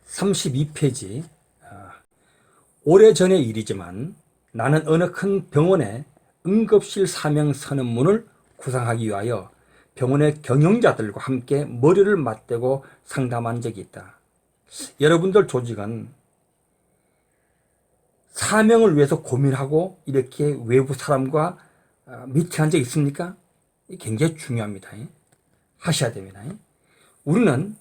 32페이지. 오래전의 일이지만 나는 어느 큰 병원에 응급실 사명 선언문을 구상하기 위하여 병원의 경영자들과 함께 머리를 맞대고 상담한 적이 있다. 여러분들 조직은 사명을 위해서 고민하고 이렇게 외부 사람과 미팅한 적 있습니까? 굉장히 중요합니다. 하셔야 됩니다. 우리는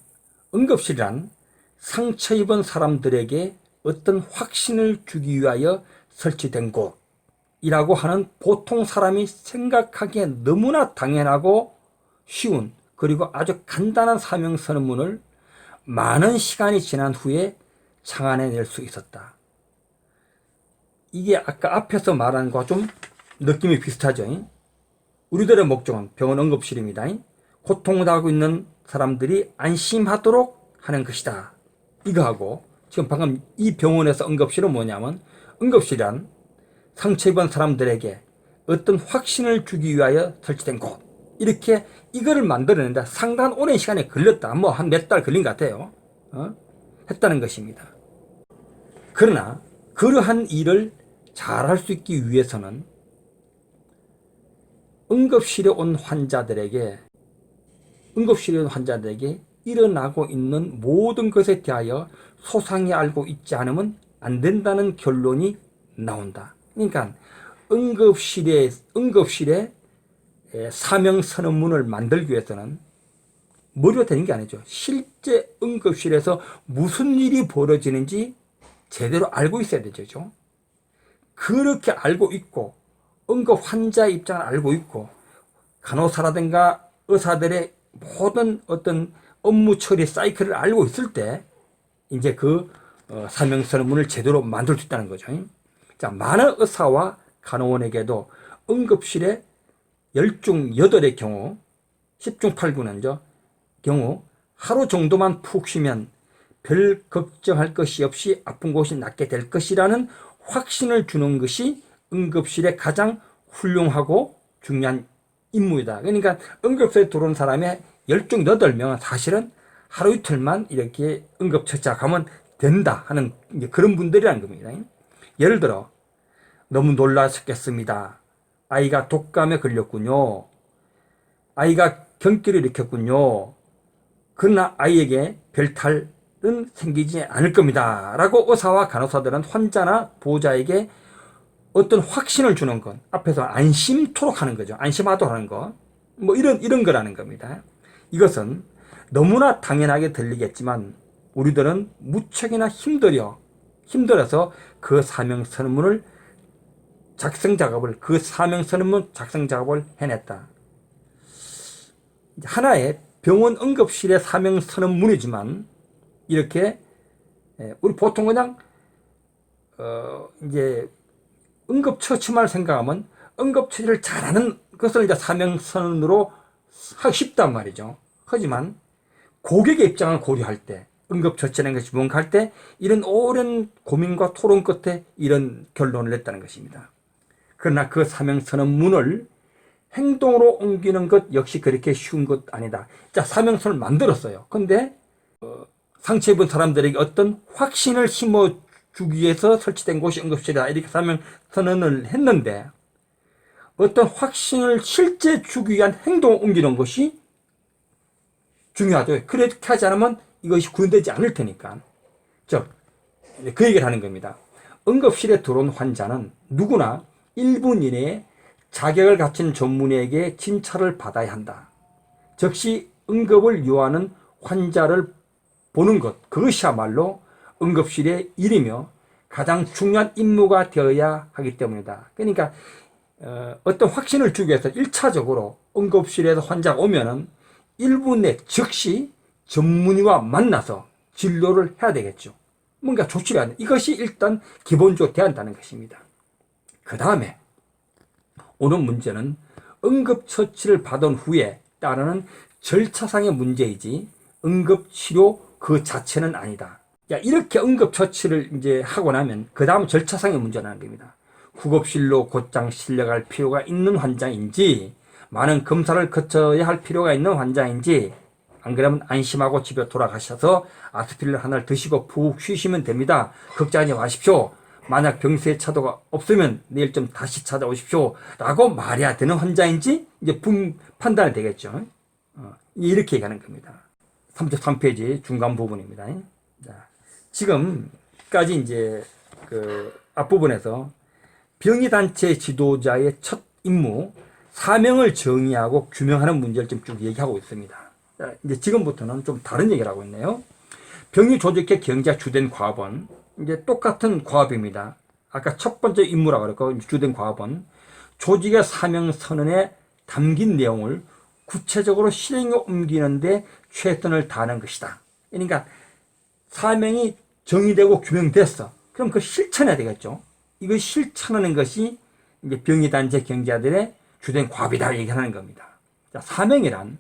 응급실이란 상처 입은 사람들에게 어떤 확신을 주기 위하여 설치된 곳이라고 하는 보통 사람이 생각하기에 너무나 당연하고 쉬운 그리고 아주 간단한 사명 선언문을 많은 시간이 지난 후에 창안해낼 수 있었다. 이게 아까 앞에서 말한 것과 좀 느낌이 비슷하죠. 우리들의 목적은 병원 응급실입니다. 고통을 당하고 있는 사람들이 안심하도록 하는 것이다. 이거하고 지금 방금 이 병원에서 응급실은 뭐냐면 응급실이란 상처 입은 사람들에게 어떤 확신을 주기 위하여 설치된 곳, 이렇게 이거를 만들어낸다. 상당한 오랜 시간이 걸렸다. 뭐 한 몇 달 걸린 것 같아요. 했다는 것입니다. 그러나 그러한 일을 잘할 수 있기 위해서는 응급실에 온 환자들에게 일어나고 있는 모든 것에 대하여 소상히 알고 있지 않으면 안 된다는 결론이 나온다. 그러니까 응급실에 사명 선언문을 만들기 위해서는 머리로 되는 게 아니죠. 실제 응급실에서 무슨 일이 벌어지는지 제대로 알고 있어야 되죠. 그렇게 알고 있고 응급 환자의 입장을 알고 있고 간호사라든가 의사들의 모든 어떤 업무 처리 사이클을 알고 있을 때 이제 그 사명 선언문을 제대로 만들 수 있다는 거죠. 자, 많은 의사와 간호원에게도 응급실에 10중 8의 경우 10중 8구는 경우 하루 정도만 푹 쉬면 별 걱정할 것이 없이 아픈 곳이 낫게 될 것이라는 확신을 주는 것이 응급실의 가장 훌륭하고 중요한 임무이다. 그러니까 응급실에 들어온 사람의 10중 8명은 사실은 하루 이틀만 이렇게 응급처치가 가면 된다 하는 그런 분들이라는 겁니다. 예를 들어 너무 놀라셨겠습니다. 아이가 독감에 걸렸군요. 아이가 경기를 일으켰군요. 그러나 아이에게 별탈은 생기지 않을 겁니다. 라고 의사와 간호사들은 환자나 보호자에게 어떤 확신을 주는 것, 앞에서 안심토록 하는 거죠. 안심하도록 하는 것. 뭐 이런 거라는 겁니다. 이것은 너무나 당연하게 들리겠지만 우리들은 무척이나 힘들어서 그 사명 선언문 작성 작업을 해냈다. 하나의 병원 응급실의 사명 선언문이지만 이렇게 우리 보통 그냥 이제 응급처치만 생각하면 응급처치를 잘하는 것을 이제 사명 선언으로 하기 쉽단 말이죠. 하지만 고객의 입장을 고려할 때 응급처치라는 것이 뭔가 할 때 이런 오랜 고민과 토론 끝에 이런 결론을 냈다는 것입니다. 그러나 그 사명 선언문을 행동으로 옮기는 것 역시 그렇게 쉬운 것 아니다. 자, 사명선을 만들었어요. 근데 상처 입은 사람들에게 어떤 확신을 심어주기 위해서 설치된 곳이 응급실이다. 이렇게 사명선언을 했는데 어떤 확신을 실제 주기 위한 행동을 옮기는 것이 중요하죠. 그렇게 하지 않으면 이것이 구현되지 않을 테니까. 즉, 그 얘기를 하는 겁니다. 응급실에 들어온 환자는 누구나 1분 이내에 자격을 갖춘 전문의에게 진찰을 받아야 한다. 즉시 응급을 요하는 환자를 보는 것, 그것이야말로 응급실의 일이며 가장 중요한 임무가 되어야 하기 때문이다. 그러니까 어떤 확신을 주기 위해서 1차적으로 응급실에서 환자가 오면은 1분 내 즉시 전문의와 만나서 진료를 해야 되겠죠. 뭔가 조치가 안 돼. 이것이 일단 기본적으로 돼야 한다는 것입니다. 그 다음에 오는 문제는 응급처치를 받은 후에 따르는 절차상의 문제이지 응급치료 그 자체는 아니다. 야, 이렇게 응급처치를 이제 하고 나면 그 다음 절차상의 문제라는 겁니다. 구급실로 곧장 실려갈 필요가 있는 환자인지 많은 검사를 거쳐야 할 필요가 있는 환자인지 안 그러면 안심하고 집에 돌아가셔서 아스피린 하나를 드시고 푹 쉬시면 됩니다. 걱정하지 마십시오. 만약 병세의 차도가 없으면 내일 좀 다시 찾아오십시오. 라고 말해야 되는 환자인지 이제 판단이 되겠죠. 이렇게 얘기하는 겁니다. 33페이지 중간 부분입니다. 자, 지금까지 이제 그 앞부분에서 병의단체 지도자의 첫 임무, 사명을 정의하고 규명하는 문제를 좀 쭉 얘기하고 있습니다. 자, 이제 지금부터는 좀 다른 얘기를 하고 있네요. 병의 조직의 경제가 주된 과업은 이제 똑같은 과업입니다. 아까 첫 번째 임무라고 그랬고 주된 과업은 조직의 사명 선언에 담긴 내용을 구체적으로 실행에 옮기는데 최선을 다하는 것이다. 그러니까 사명이 정의되고 규명됐어. 그럼 그걸 실천해야 되겠죠. 이걸 실천하는 것이 이제 병의단체 경제자들의 주된 과업이다 얘기하는 겁니다. 자, 사명이란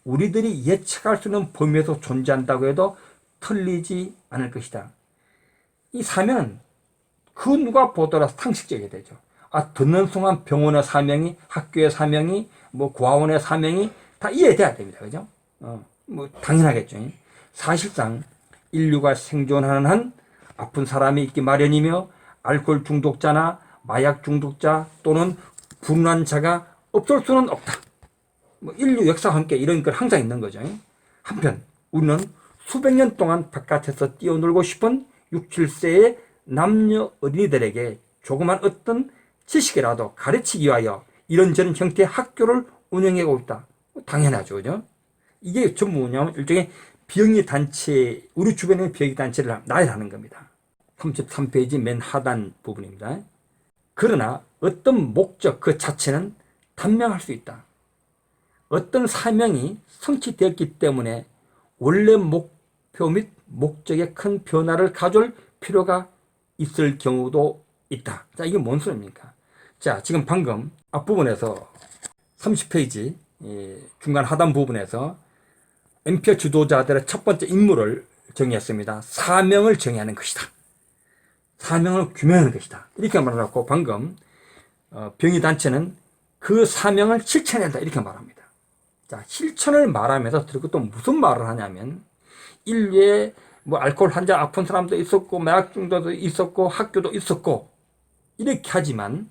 우리들이 예측할 수 있는 범위에서 존재한다고 해도 틀리지 않을 것이다. 이 사명은 그 누가 보더라도 상식적이 되죠. 듣는 순간 병원의 사명이, 학교의 사명이, 뭐 고아원의 사명이 다 이해돼야 됩니다. 그죠? 뭐 당연하겠죠. 사실상 인류가 생존하는 한 아픈 사람이 있기 마련이며 알코올 중독자나 마약 중독자 또는 불운한 자가 없을 수는 없다. 뭐 인류 역사와 함께 이런 건 항상 있는 거죠. 한편 우리는 수백 년 동안 바깥에서 뛰어놀고 싶은 6, 7세의 남녀 어린이들에게 조그만 어떤 지식이라도 가르치기 위하여 이런저런 형태의 학교를 운영하고 있다. 당연하죠. 그죠? 이게 전부 뭐냐면 일종의 병의단체, 우리 주변에 있는 병의단체를 나열하는 겁니다. 33페이지 맨 하단 부분입니다. 그러나 어떤 목적 그 자체는 단명할 수 있다. 어떤 사명이 성취되었기 때문에 원래 목표 및 목적에 큰 변화를 가져올 필요가 있을 경우도 있다. 자, 이게 뭔 소리입니까? 자, 지금 방금 앞부분에서 30페이지 중간 하단 부분에서 엠피어 지도자들의 첫 번째 임무를 정의했습니다. 사명을 정의하는 것이다. 사명을 규명하는 것이다. 이렇게 말하고 방금 병의단체는 그 사명을 실천한다. 이렇게 말합니다. 자, 실천을 말하면서 그리고 또 무슨 말을 하냐면 인류에 뭐 알코올 환자 아픈 사람도 있었고 마약 중독도 있었고 학교도 있었고 이렇게 하지만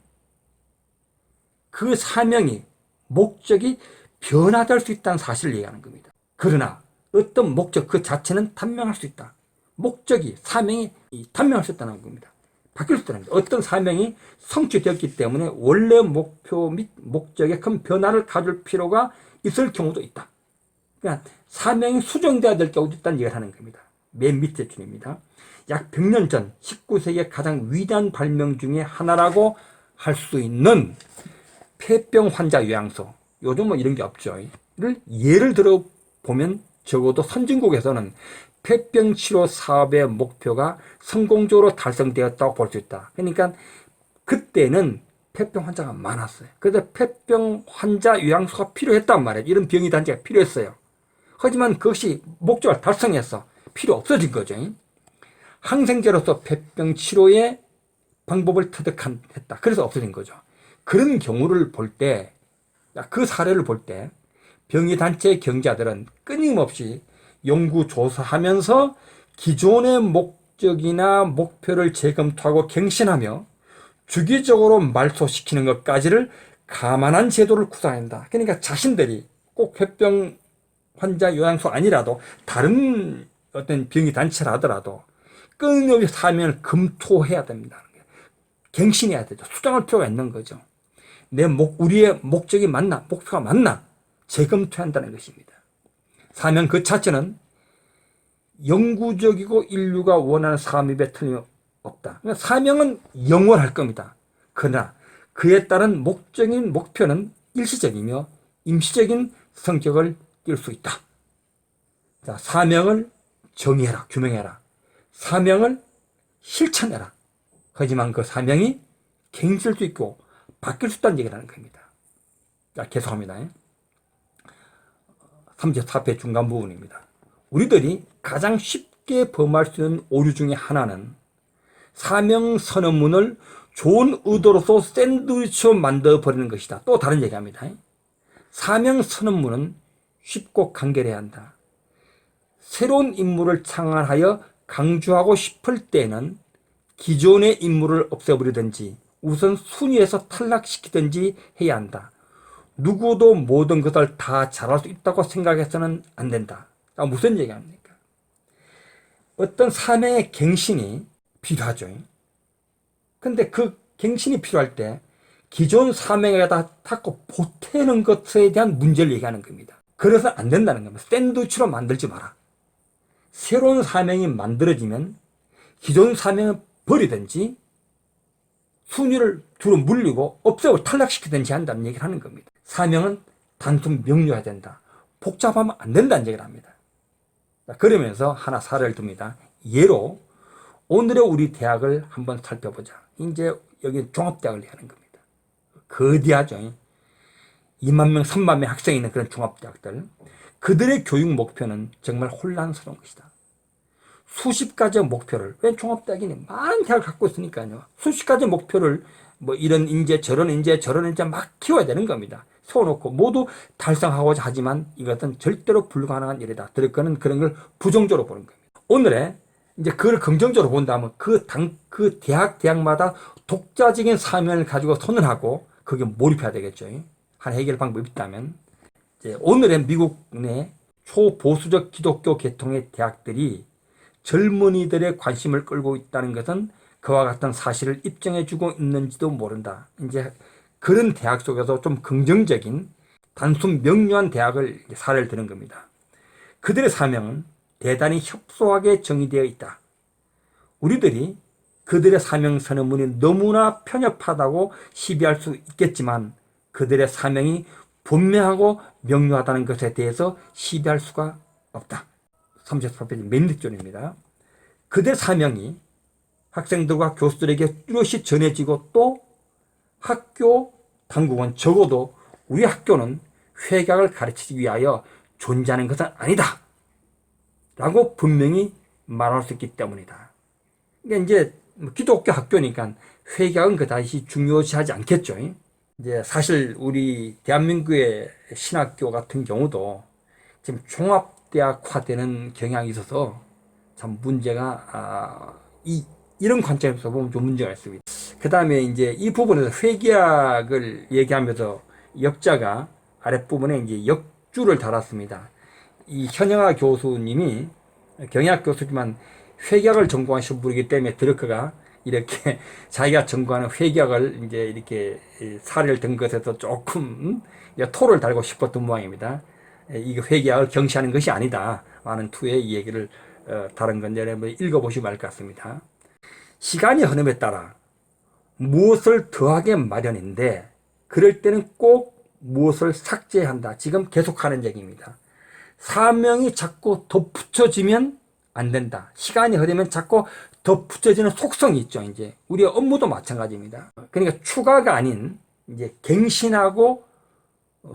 그 사명이 목적이 변화될 수 있다는 사실을 얘기하는 겁니다. 그러나 어떤 목적 그 자체는 단명할 수 있다. 목적이 사명이 단명할 수 있다는 겁니다. 바뀔 수 있다는 겁니다. 어떤 사명이 성취되었기 때문에 원래 목표 및 목적에 큰 변화를 가질 필요가 있을 경우도 있다. 그러니까 사명이 수정돼야 될 경우도 있다는 얘기를 하는 겁니다. 맨 밑에 줄입니다. 약 100년 전 19세기의 가장 위대한 발명 중에 하나라고 할 수 있는 폐병 환자 요양소, 요즘 뭐 이런 게 없죠. 를 예를 들어 보면 적어도 선진국에서는 폐병 치료 사업의 목표가 성공적으로 달성되었다고 볼 수 있다. 그러니까 그때는 폐병 환자가 많았어요. 그래서 폐병 환자 요양소가 필요했단 말이에요. 이런 병의 단체가 필요했어요. 하지만 그것이 목적을 달성해서 필요 없어진 거죠. 항생제로서 폐병 치료의 방법을 터득했다. 그래서 없어진 거죠. 그런 경우를 볼 때, 그 사례를 볼 때 병의 단체 경제자들은 끊임없이 연구조사하면서 기존의 목적이나 목표를 재검토하고 갱신하며 주기적으로 말소시키는 것까지를 감안한 제도를 구상한다. 그러니까 자신들이 꼭 폐병 환자 요양소 아니라도 다른 어떤 병의 단체라 하더라도 끊임없이 사명을 검토해야 됩니다. 갱신해야 되죠. 수정할 필요가 있는 거죠. 우리의 목적이 맞나? 목표가 맞나? 재검토한다는 것입니다. 사명 그 자체는 영구적이고 인류가 원하는 삶입에 틀림없다. 그러니까 사명은 영원할 겁니다. 그러나 그에 따른 목적인 목표는 일시적이며 임시적인 성격을 띌 수 있다. 자, 사명을 정의해라, 규명해라. 사명을 실천해라. 하지만 그 사명이 갱신될 수 있고 바뀔 수 있다는 얘기를 하는 겁니다. 자, 계속합니다. 34회 중간 부분입니다. 우리들이 가장 쉽게 범할 수 있는 오류 중에 하나는 사명 선언문을 좋은 의도로서 샌드위치로 만들어버리는 것이다. 또 다른 얘기합니다. 사명 선언문은 쉽고 간결해야 한다. 새로운 인물을 창안하여 강조하고 싶을 때는 기존의 인물을 없애버리든지 우선 순위에서 탈락시키든지 해야 한다. 누구도 모든 것을 다 잘할 수 있다고 생각해서는 안 된다. 무슨 얘기합니까? 어떤 사명의 갱신이 필요하죠. 근데 그 갱신이 필요할 때 기존 사명에다 자꾸 보태는 것에 대한 문제를 얘기하는 겁니다. 그래서 안 된다는 겁니다. 샌드위치로 만들지 마라. 새로운 사명이 만들어지면 기존 사명을 버리든지 순위를 뒤로 물리고 없애고 탈락시키든지 한다는 얘기를 하는 겁니다. 사명은 단순 명료해야 된다. 복잡하면 안 된다는 얘기를 합니다. 그러면서 하나 사례를 듭니다. 예로 오늘의 우리 대학을 한번 살펴보자. 이제 여기 종합대학을 얘기하는 겁니다. 거대하죠. 2만 명, 3만 명 학생이 있는 그런 종합대학들. 그들의 교육 목표는 정말 혼란스러운 것이다. 수십 가지의 목표를, 왜 종합대학이니 많은 대학을 갖고 있으니까요. 수십 가지의 목표를 뭐 이런 인재, 저런 인재, 저런 인재 막 키워야 되는 겁니다. 세워놓고 모두 달성하고자 하지만 이것은 절대로 불가능한 일이다. 그런 걸 부정적으로 보는 겁니다. 오늘의 이제 그걸 긍정적으로 본다면 그 대학마다 독자적인 사명을 가지고 선언하고 거기에 몰입해야 되겠죠. 한 해결 방법이 있다면. 이제 오늘의 미국 내 초보수적 기독교 계통의 대학들이 젊은이들의 관심을 끌고 있다는 것은 그와 같은 사실을 입증해주고 있는지도 모른다. 이제 그런 대학 속에서 좀 긍정적인 단순 명료한 대학을 사례를 드는 겁니다. 그들의 사명은 대단히 협소하게 정의되어 있다. 우리들이 그들의 사명 선언문이 너무나 편협하다고 시비할 수 있겠지만 그들의 사명이 분명하고 명료하다는 것에 대해서 시비할 수가 없다. 34페이지 맨 뒷줄입니다. 그들의 사명이 학생들과 교수들에게 뚜렷이 전해지고 또 학교 당국은 적어도 우리 학교는 회각을 가르치기 위하여 존재하는 것은 아니다 라고 분명히 말할 수 있기 때문이다. 그러니까 이제 기독교 학교니까 회각은 그다지 중요시하지 않겠죠. 이제 사실 우리 대한민국의 신학교 같은 경우도 지금 종합대학화되는 경향이 있어서 참 문제가 이런 관점에서 보면 좀 문제가 있습니다. 그 다음에 이제 이 부분에서 회계학을 얘기하면서 역자가 아랫부분에 이제 역주를 달았습니다. 이 현영아 교수님이 경영학 교수지만 회계학을 전공하신 분이기 때문에 드러크가 이렇게 자기가 전공하는 회계학을 이제 이렇게 사례를 든 것에서 조금 토를 달고 싶었던 모양입니다. 이게 회계학을 경시하는 것이 아니다 라는 투의 이 얘기를 다른 건데 여러분 읽어보시면 알 것 같습니다. 시간이 흐름에 따라 무엇을 더하게 마련인데 그럴 때는 꼭 무엇을 삭제해야 한다. 지금 계속하는 얘기입니다. 사명이 자꾸 덧붙여지면 안 된다. 시간이 흐르면 자꾸 덧붙여지는 속성이 있죠. 이제 우리의 업무도 마찬가지입니다. 그러니까 추가가 아닌 이제 갱신하고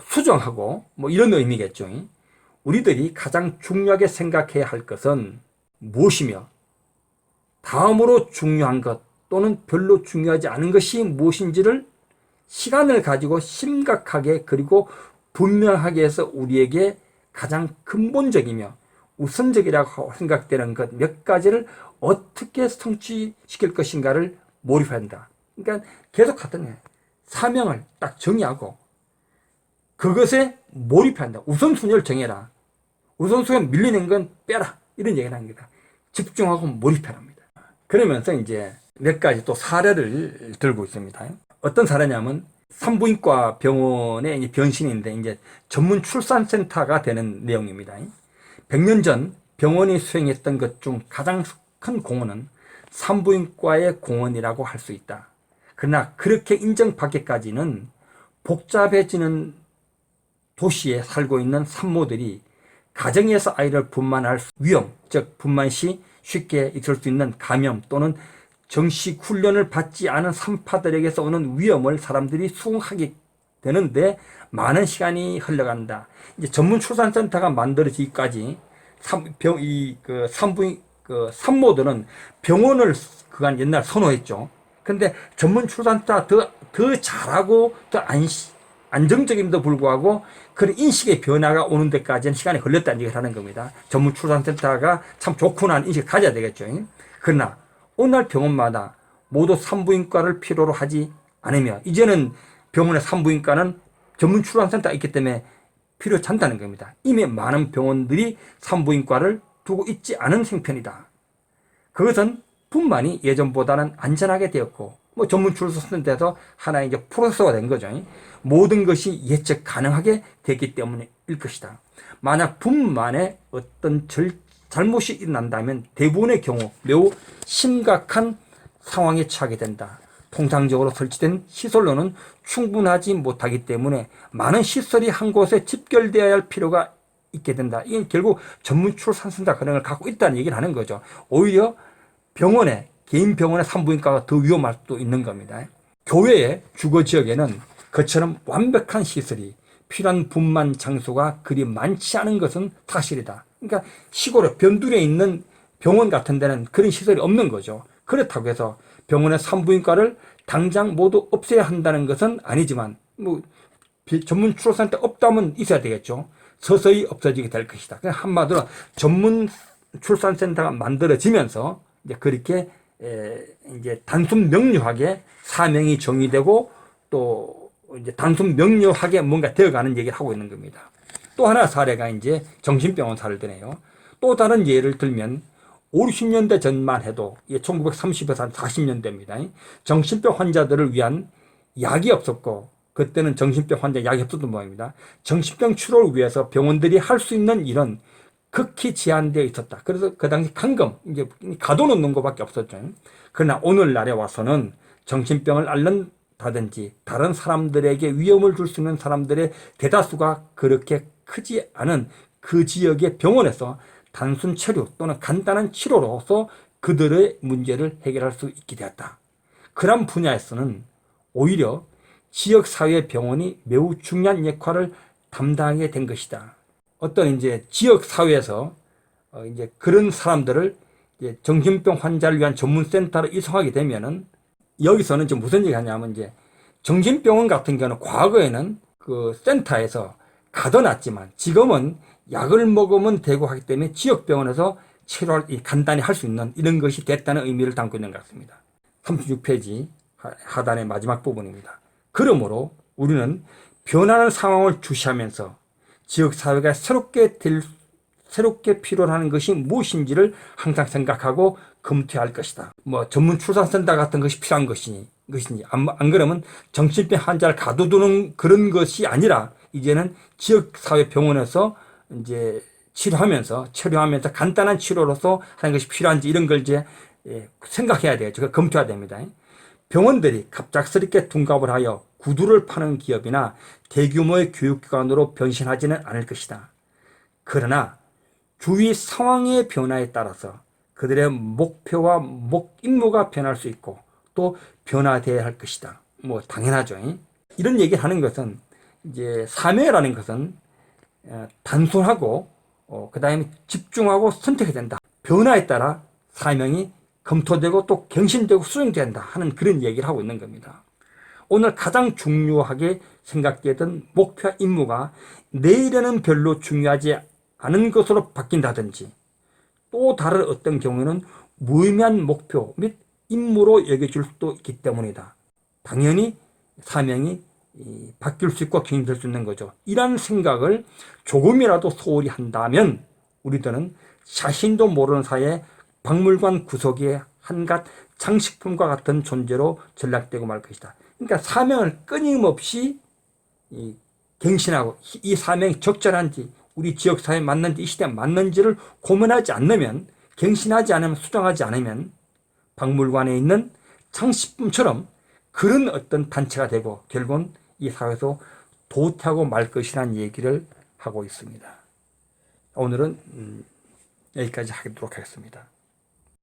수정하고 뭐 이런 의미겠죠. 우리들이 가장 중요하게 생각해야 할 것은 무엇이며 다음으로 중요한 것 또는 별로 중요하지 않은 것이 무엇인지를 시간을 가지고 심각하게 그리고 분명하게 해서 우리에게 가장 근본적이며 우선적이라고 생각되는 것 몇 가지를 어떻게 성취시킬 것인가를 몰입한다. 그러니까 계속 하던 사명을 딱 정의하고 그것에 몰입한다. 우선순위를 정해라. 우선순위에 밀리는 건 빼라. 이런 얘기를 합니다. 집중하고 몰입해랍니다. 그러면서 이제 몇 가지 또 사례를 들고 있습니다. 어떤 사례냐면 산부인과 병원의 변신인데 이제 전문 출산센터가 되는 내용입니다. 100년 전 병원이 수행했던 것 중 가장 큰 공헌은 산부인과의 공헌이라고 할 수 있다. 그러나 그렇게 인정받기까지는 복잡해지는 도시에 살고 있는 산모들이 가정에서 아이를 분만할 위험, 즉 분만 시 쉽게 있을 수 있는 감염 또는 정식 훈련을 받지 않은 산파들에게서 오는 위험을 사람들이 수긍하게 되는데 많은 시간이 흘러간다. 이제 전문 출산센터가 만들어지기까지 산모들은 병원을 그간 옛날 선호했죠. 근데 전문 출산센터 더 잘하고 더 안정적임에도 불구하고 그런 인식의 변화가 오는 데까지는 시간이 걸렸다는 얘기를 하는 겁니다. 전문 출산센터가 참 좋구나 하는 인식을 가져야 되겠죠. 그러나 오늘날 병원마다 모두 산부인과를 필요로 하지 않으며 이제는 병원의 산부인과는 전문 출산센터가 있기 때문에 필요치 않다는 겁니다. 이미 많은 병원들이 산부인과를 두고 있지 않은 형편이다. 그것은 분만이 예전보다는 안전하게 되었고 전문 출산센터에서 하나의 이제 프로세서가 된 거죠. 모든 것이 예측 가능하게 되기 때문일 것이다. 만약 분만에 어떤 잘못이 일어난다면 대부분의 경우 매우 심각한 상황에 처하게 된다. 통상적으로 설치된 시설로는 충분하지 못하기 때문에 많은 시설이 한 곳에 집결되어야 할 필요가 있게 된다. 이건 결국 전문 출산센터 기능을 갖고 있다는 얘기를 하는 거죠. 오히려 병원에 개인 병원의 산부인과가 더 위험할 수도 있는 겁니다. 교외의 주거 지역에는 그처럼 완벽한 시설이 필요한 분만 장소가 그리 많지 않은 것은 사실이다. 그러니까 시골에 변두리에 있는 병원 같은 데는 그런 시설이 없는 거죠. 그렇다고 해서 병원의 산부인과를 당장 모두 없애야 한다는 것은 아니지만 전문 출산센터 없다면 있어야 되겠죠. 서서히 없어지게 될 것이다. 한마디로 전문 출산센터가 만들어지면서 이제 그렇게 이제 단순 명료하게 사명이 정의되고 또 이제 단순 명료하게 뭔가 되어가는 얘기를 하고 있는 겁니다. 또 하나 사례가 이제 정신병원 사례들이에요. 또 다른 예를 들면 50년대 전만 해도 1930에서 40년대입니다. 정신병 환자들을 위한 약이 없었고 그때는 정신병 환자 약이 없었던 모양입니다. 정신병 치료를 위해서 병원들이 할 수 있는 일은 극히 제한되어 있었다. 그래서 그 당시 감금, 이제 가둬놓는 것밖에 없었죠. 그러나 오늘날에 와서는 정신병을 앓는다든지 다른 사람들에게 위험을 줄 수 있는 사람들의 대다수가 그렇게 크지 않은 그 지역의 병원에서 단순 체류 또는 간단한 치료로서 그들의 문제를 해결할 수 있게 되었다. 그런 분야에서는 오히려 지역사회 병원이 매우 중요한 역할을 담당하게 된 것이다. 어떤 이제 지역사회에서 이제 그런 사람들을 이제 정신병 환자를 위한 전문센터로 이송하게 되면은 여기서는 지금 무슨 얘기 하냐면 이제 정신병원 같은 경우는 과거에는 그 센터에서 가둬놨지만 지금은 약을 먹으면 되고 하기 때문에 지역병원에서 치료를 간단히 할 수 있는 이런 것이 됐다는 의미를 담고 있는 것 같습니다. 36페이지 하단의 마지막 부분입니다. 그러므로 우리는 변하는 상황을 주시하면서 지역사회가 새롭게 필요로 하는 것이 무엇인지를 항상 생각하고 검토해야 할 것이다. 전문 출산센터 같은 것이 필요한 것인지 안 그러면 정신병 환자를 가둬두는 그런 것이 아니라 이제는 지역사회 병원에서 이제 치료하면서 간단한 치료로서 하는 것이 필요한지 이런 걸 이제 생각해야 되겠죠. 검토해야 됩니다. 병원들이 갑작스럽게 둔갑을 하여 구두를 파는 기업이나 대규모의 교육기관으로 변신하지는 않을 것이다. 그러나 주위 상황의 변화에 따라서 그들의 목표와 임무가 변할 수 있고 또 변화되어야 할 것이다. 당연하죠. 이런 얘기를 하는 것은 이제 사명이라는 것은 단순하고 그 다음에 집중하고 선택해야 된다. 변화에 따라 사명이 검토되고 또 갱신되고 수정된다 하는 그런 얘기를 하고 있는 겁니다. 오늘 가장 중요하게 생각되던 목표와 임무가 내일에는 별로 중요하지 않은 것으로 바뀐다든지 또 다른 어떤 경우에는 무의미한 목표 및 임무로 여겨질 수도 있기 때문이다. 당연히 사명이 바뀔 수 있고 갱신될 수 있는 거죠. 이런 생각을 조금이라도 소홀히 한다면 우리들은 자신도 모르는 사이에 박물관 구석에 한갓 장식품과 같은 존재로 전락되고 말 것이다. 그러니까 사명을 끊임없이 갱신하고 이 사명이 적절한지 우리 지역사회에 맞는지 이 시대에 맞는지를 고민하지 않으면 갱신하지 않으면 수정하지 않으면 박물관에 있는 장식품처럼 그런 어떤 단체가 되고 결국은 이 사회에서 도태하고 말 것이라는 얘기를 하고 있습니다. 오늘은 여기까지 하도록 하겠습니다.